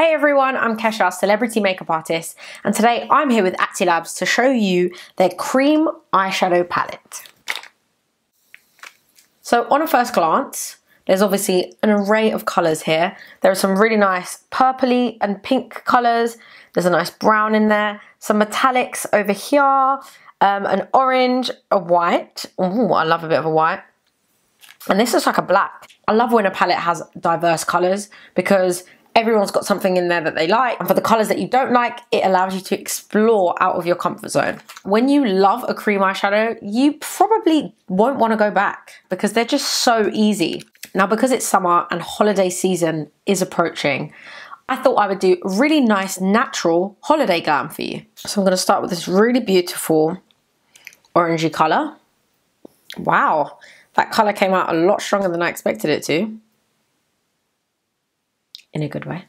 Hey everyone, I'm Keshia, celebrity makeup artist, and today I'm here with Acti-Labs to show you their Creme Eyeshadow Palette. So on a first glance, there's obviously an array of colours here. There are some really nice purpley and pink colours. There's a nice brown in there, some metallics over here, an orange, a white. Ooh, I love a bit of a white. And this is like a black. I love when a palette has diverse colours because everyone's got something in there that they like. And for the colours that you don't like, it allows you to explore out of your comfort zone. When you love a cream eyeshadow, you probably won't want to go back because they're just so easy. Now, because it's summer and holiday season is approaching, I thought I would do a really nice natural holiday glam for you. So I'm going to start with this really beautiful orangey colour. Wow, that colour came out a lot stronger than I expected it to. In a good way.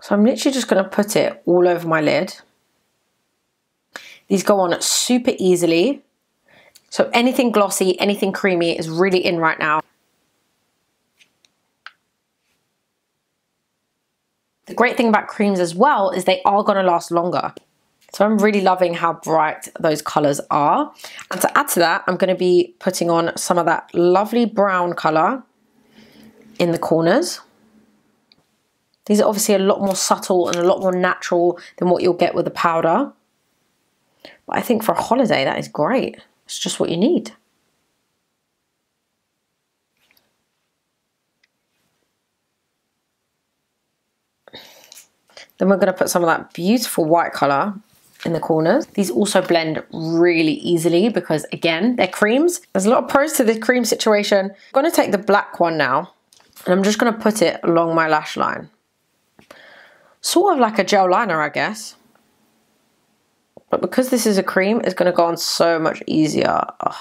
So I'm literally just going to put it all over my lid. These go on super easily. So anything glossy, anything creamy is really in right now. The great thing about creams as well is they are going to last longer. So I'm really loving how bright those colours are. And to add to that, I'm going to be putting on some of that lovely brown colour in the corners. These are obviously a lot more subtle and a lot more natural than what you'll get with a powder. But I think for a holiday, that is great. It's just what you need. Then we're going to put some of that beautiful white colour in the corners. These also blend really easily because, again, they're creams. There's a lot of pros to this cream situation. I'm going to take the black one now. And I'm just going to put it along my lash line. Sort of like a gel liner, I guess. But because this is a cream, it's going to go on so much easier. Ugh.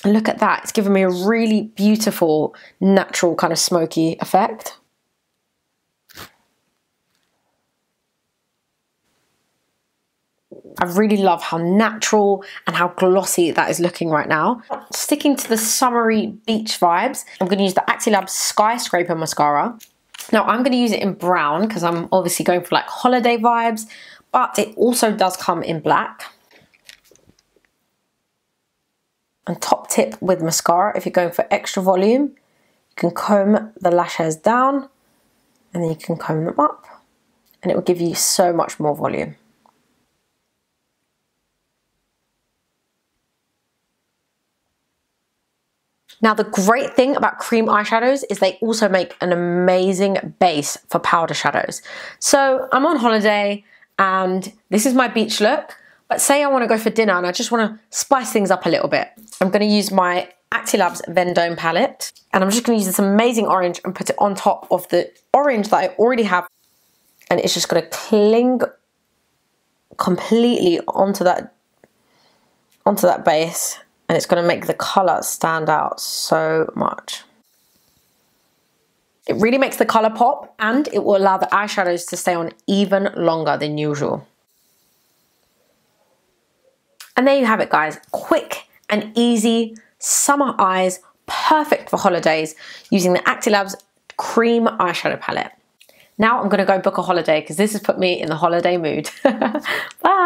And look at that. It's giving me a really beautiful, natural kind of smoky effect. I really love how natural and how glossy that is looking right now. Sticking to the summery beach vibes, I'm going to use the Acti-Labs Skyscraper mascara. Now I'm going to use it in brown because I'm obviously going for like holiday vibes, but it also does come in black. And top tip with mascara, if you're going for extra volume, you can comb the lash hairs down and then you can comb them up and it will give you so much more volume. Now, the great thing about cream eyeshadows is they also make an amazing base for powder shadows. So I'm on holiday and this is my beach look, but say I want to go for dinner and I just want to spice things up a little bit. I'm going to use my Acti-Labs Vendome palette and I'm just going to use this amazing orange and put it on top of the orange that I already have. And it's just going to cling completely onto that base. And it's going to make the colour stand out so much. It really makes the colour pop and it will allow the eyeshadows to stay on even longer than usual. And there you have it, guys. Quick and easy summer eyes, perfect for holidays, using the Acti-Labs Creme Eyeshadow Palette. Now I'm going to go book a holiday because this has put me in the holiday mood. Bye!